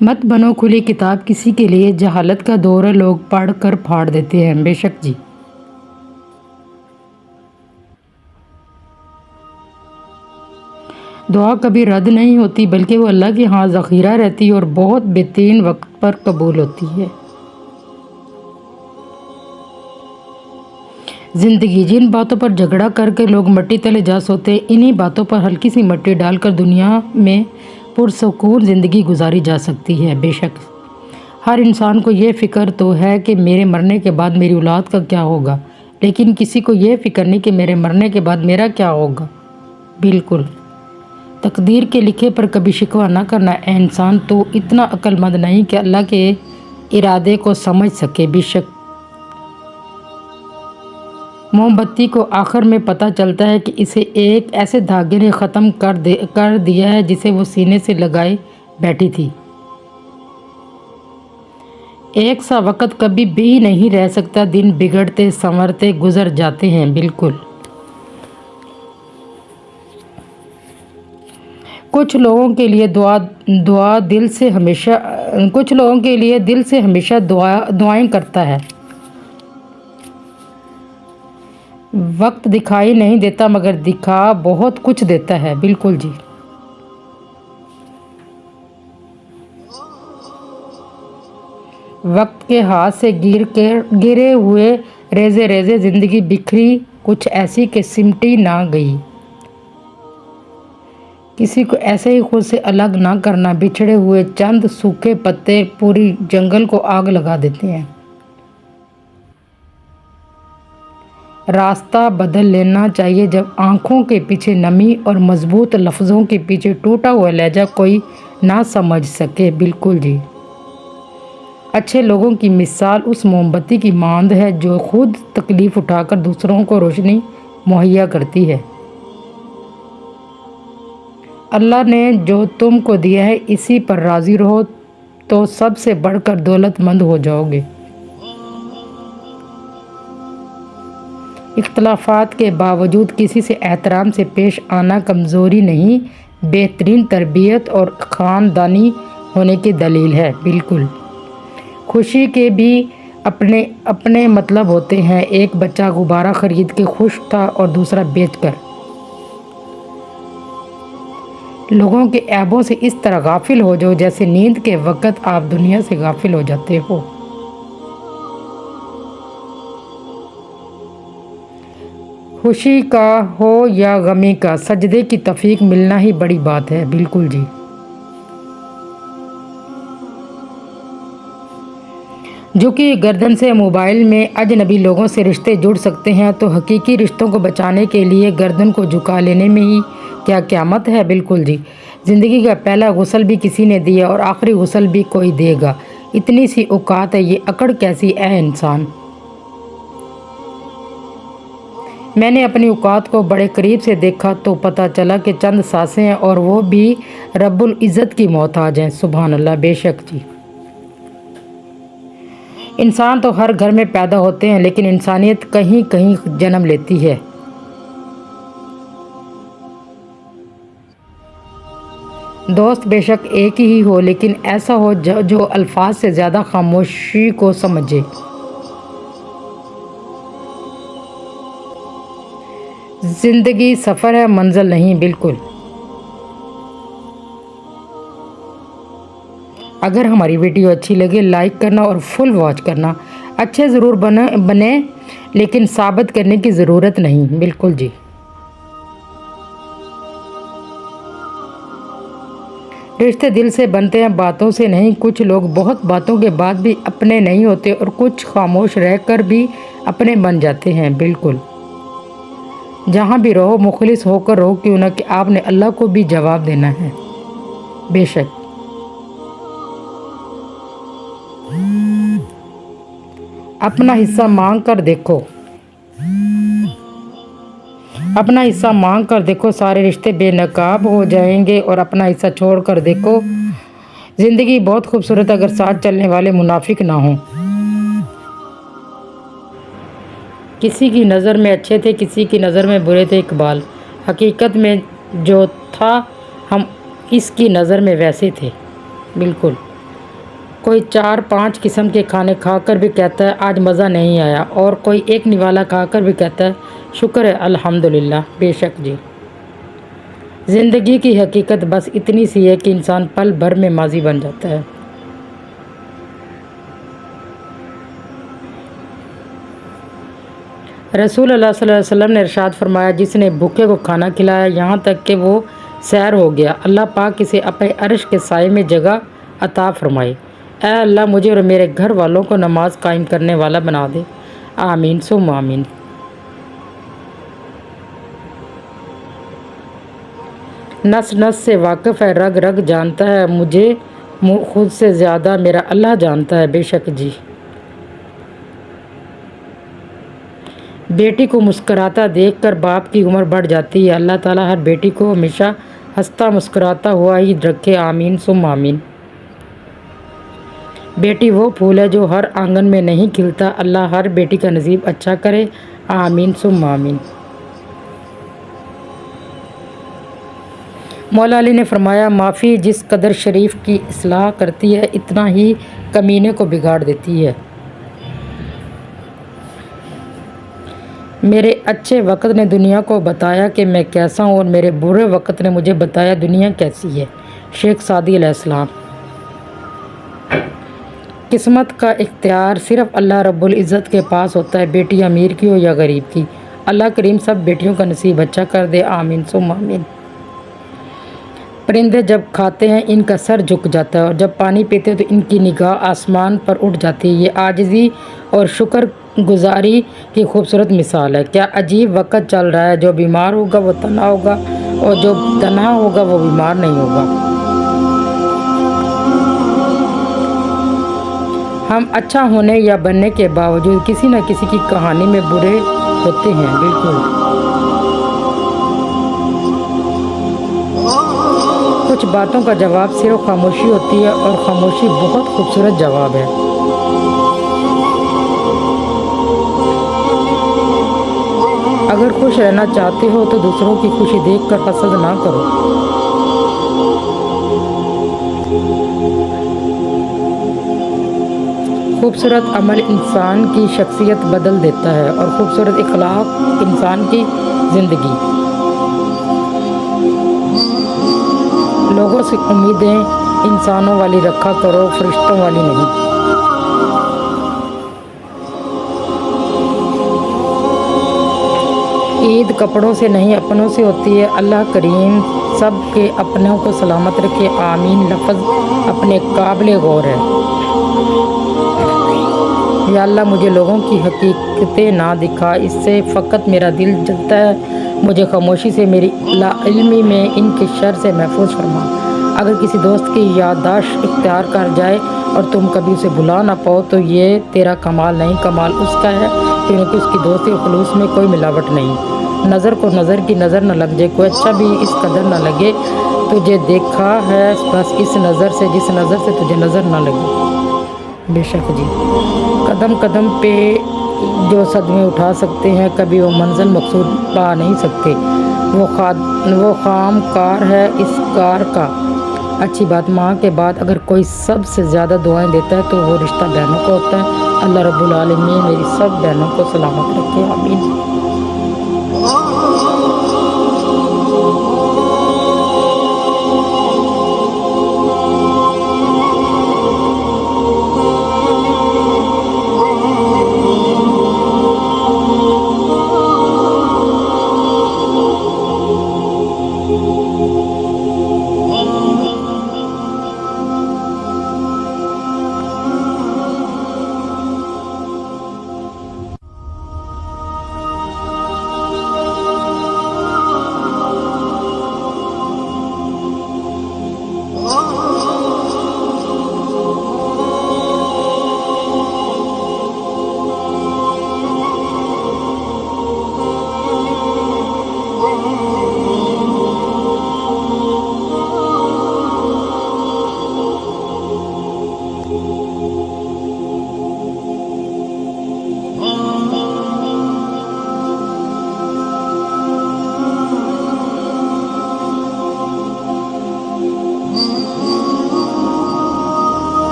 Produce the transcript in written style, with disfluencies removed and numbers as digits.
مت بنو کھلی کتاب کسی کے لیے، جہالت کا دور ہے، لوگ پڑھ کر پھاڑ دیتے ہیں۔ بے شک جی۔ دعا کبھی رد نہیں ہوتی بلکہ وہ اللہ کے ہاں ذخیرہ رہتی ہے اور بہت بہترین وقت پر قبول ہوتی ہے۔ زندگی جن باتوں پر جھگڑا کر کے لوگ مٹی تلے جا سوتے ہیں، انہی باتوں پر ہلکی سی مٹی ڈال کر دنیا میں پرسکون زندگی گزاری جا سکتی ہے۔ بے شک ہر انسان کو یہ فکر تو ہے کہ میرے مرنے کے بعد میری اولاد کا کیا ہوگا، لیکن کسی کو یہ فکر نہیں کہ میرے مرنے کے بعد میرا کیا ہوگا۔ بالکل تقدیر کے لکھے پر کبھی شکوہ نہ کرنا۔ اے انسان تو اتنا عقل مند نہیں کہ اللہ کے ارادے کو سمجھ سکے۔ بے شک موم بتی کو آخر میں پتہ چلتا ہے کہ اسے ایک ایسے دھاگے نے ختم کر دیا ہے جسے وہ سینے سے لگائے بیٹھی تھی۔ ایک سا وقت کبھی بھی نہیں رہ سکتا، دن بگڑتے سنورتے گزر جاتے ہیں۔ بالکل کچھ لوگوں کے لیے دل سے ہمیشہ دعائیں کرتا ہے۔ وقت دکھائی نہیں دیتا مگر دکھا بہت کچھ دیتا ہے۔ بالکل جی۔ وقت کے ہاتھ سے گرے ہوئے ریزے ریزے زندگی بکھری کچھ ایسی کہ سمٹی نہ گئی۔ کسی کو ایسے ہی خود سے الگ نہ کرنا، بچھڑے ہوئے چند سوکھے پتے پوری جنگل کو آگ لگا دیتے ہیں۔ راستہ بدل لینا چاہیے جب آنکھوں کے پیچھے نمی اور مضبوط لفظوں کے پیچھے ٹوٹا ہوا لہجہ کوئی نہ سمجھ سکے۔ بالکل جی۔ اچھے لوگوں کی مثال اس موم بتی کی مانند ہے جو خود تکلیف اٹھا کر دوسروں کو روشنی مہیا کرتی ہے۔ اللہ نے جو تم کو دیا ہے اسی پر راضی رہو تو سب سے بڑھ کر دولت مند ہو جاؤ گے۔ اختلافات کے باوجود کسی سے احترام سے پیش آنا کمزوری نہیں، بہترین تربیت اور خاندانی ہونے کی دلیل ہے۔ بالکل خوشی کے بھی اپنے مطلب ہوتے ہیں۔ ایک بچہ غبارہ خرید کے خوش تھا اور دوسرا بیچ کر۔ لوگوں کے عیبوں سے اس طرح غافل ہو جاؤ جیسے نیند کے وقت آپ دنیا سے غافل ہو جاتے ہو۔ خوشی کا ہو یا غمی کا، سجدے کی توفیق ملنا ہی بڑی بات ہے۔ بالکل جی۔ جو کہ گردن سے موبائل میں اجنبی لوگوں سے رشتے جڑ سکتے ہیں تو حقیقی رشتوں کو بچانے کے لیے گردن کو جھکا لینے میں ہی کیا قیامت ہے۔ بالکل جی۔ زندگی کا پہلا غسل بھی کسی نے دیا اور آخری غسل بھی کوئی دے گا، اتنی سی اوقات ہے، یہ اکڑ کیسی اے انسان۔ میں نے اپنی اوقات کو بڑے قریب سے دیکھا تو پتہ چلا کہ چند سانسیں ہیں اور وہ بھی رب العزت کی محتاج ہیں۔ سبحان اللہ۔ بے شک جی۔ انسان تو ہر گھر میں پیدا ہوتے ہیں لیکن انسانیت کہیں کہیں جنم لیتی ہے۔ دوست بے شک ایک ہی ہو لیکن ایسا ہو جو الفاظ سے زیادہ خاموشی کو سمجھے۔ زندگی سفر ہے، منزل نہیں۔ بالکل اگر ہماری ویڈیو اچھی لگے لائک کرنا اور فل واچ کرنا۔ اچھے ضرور بنے لیکن ثابت کرنے کی ضرورت نہیں۔ بالکل جی۔ رشتے دل سے بنتے ہیں، باتوں سے نہیں۔ کچھ لوگ بہت باتوں کے بعد بھی اپنے نہیں ہوتے اور کچھ خاموش رہ کر بھی اپنے بن جاتے ہیں۔ بالکل جہاں بھی رہو مخلص ہو کر رہو، کیوں نہ کہ آپ نے اللہ کو بھی جواب دینا ہے۔ بے شک اپنا حصہ مانگ کر دیکھو، اپنا حصہ مانگ کر دیکھو، سارے رشتے بے نقاب ہو جائیں گے، اور اپنا حصہ چھوڑ کر دیکھو، زندگی بہت خوبصورت اگر ساتھ چلنے والے منافق نہ ہوں۔ کسی کی نظر میں اچھے تھے، کسی کی نظر میں برے تھے۔ اقبال حقیقت میں جو تھا ہم اس کی نظر میں ویسے تھے۔ بالکل کوئی 4-5 قسم کے کھانے کھا کر بھی کہتا ہے آج مزہ نہیں آیا، اور کوئی ایک نوالا کھا کر بھی کہتا ہے شکر ہے الحمدللہ۔ بے شک جی، زندگی کی حقیقت بس اتنی سی ہے کہ انسان پل بھر میں ماضی بن جاتا ہے۔ رسول اللہ صلی اللہ علیہ وسلم نے ارشاد فرمایا، جس نے بھوکے کو کھانا کھلایا یہاں تک کہ وہ سیر ہو گیا، اللہ پاک اسے اپنے عرش کے سائے میں جگہ عطا فرمائے۔ اے اللہ مجھے اور میرے گھر والوں کو نماز قائم کرنے والا بنا دے، آمین ثم آمین۔ نس نس سے واقف ہے، رگ رگ جانتا ہے، مجھے خود سے زیادہ میرا اللہ جانتا ہے۔ بے شک جی، بیٹی کو مسکراتا دیکھ کر باپ کی عمر بڑھ جاتی ہے، اللہ تعالیٰ ہر بیٹی کو ہمیشہ ہنستا مسکراتا ہوا ہی رکھے، آمین ثم آمین۔ بیٹی وہ پھول ہے جو ہر آنگن میں نہیں کھلتا، اللہ ہر بیٹی کا نصیب اچھا کرے، آمین ثم آمین۔ مولا علی نے فرمایا، معافی جس قدر شریف کی اصلاح کرتی ہے اتنا ہی کمینے کو بگاڑ دیتی ہے۔ میرے اچھے وقت نے دنیا کو بتایا کہ میں کیسا ہوں، اور میرے برے وقت نے مجھے بتایا دنیا کیسی ہے۔ شیخ سعدی علیہ السلام۔ قسمت کا اختیار صرف اللہ رب العزت کے پاس ہوتا ہے، بیٹی امیر کی ہو یا غریب کی، اللہ کریم سب بیٹیوں کا نصیب اچھا کر دے، آمین ثم آمین۔ پرندے جب کھاتے ہیں ان کا سر جھک جاتا ہے، اور جب پانی پیتے ہیں تو ان کی نگاہ آسمان پر اٹھ جاتی ہے، یہ عاجزی اور شکر گزاری کی خوبصورت مثال ہے۔ کیا عجیب وقت چل رہا ہے، جو بیمار ہوگا وہ تنہا ہوگا، اور جو تنہا ہوگا وہ بیمار نہیں ہوگا۔ ہم اچھا ہونے یا بننے کے باوجود کسی نہ کسی کی کہانی میں برے ہوتے ہیں، بالکل۔ کچھ باتوں کا جواب صرف خاموشی ہوتی ہے، اور خاموشی بہت خوبصورت جواب ہے۔ اگر خوش رہنا چاہتے ہو تو دوسروں کی خوشی دیکھ کر حسد نہ کرو۔ خوبصورت عمل انسان کی شخصیت بدل دیتا ہے، اور خوبصورت اخلاق انسان کی زندگی۔ لوگوں سے امیدیں انسانوں والی رکھا کرو، فرشتوں والی نہیں۔ عید کپڑوں سے نہیں اپنوں سے ہوتی ہے، اللہ کریم سب کے اپنوں کو سلامت رکھے، آمین۔ لفظ اپنے قابل غور ہے۔ یا اللہ مجھے لوگوں کی حقیقتیں نہ دکھا، اس سے فقط میرا دل جلتا ہے، مجھے خاموشی سے میری لا علمی میں ان کے شر سے محفوظ فرما۔ اگر کسی دوست کی یادداشت اختیار کر جائے اور تم کبھی اسے بھلا نہ پاؤ تو یہ تیرا کمال نہیں، کمال اس کا ہے، کیونکہ اس کی دوستی اور خلوص میں کوئی ملاوٹ نہیں۔ نظر کو نظر کی نظر نہ لگ جائے، کوئی اچھا بھی اس قدر نہ لگے، تجھے دیکھا ہے بس اس نظر سے جس نظر سے تجھے نظر نہ لگے۔ بے شک جی، قدم قدم پہ جو صدمے اٹھا سکتے ہیں کبھی وہ منزل مقصود پا نہیں سکتے، وہ خام کار ہے اس کار کا۔ اچھی بات، ماں کے بعد اگر کوئی سب سے زیادہ دعائیں دیتا ہے تو وہ رشتہ بہنوں کا ہوتا ہے۔ اللہ رب العالمین میری سب بہنوں کو سلامت رکھے، آمین۔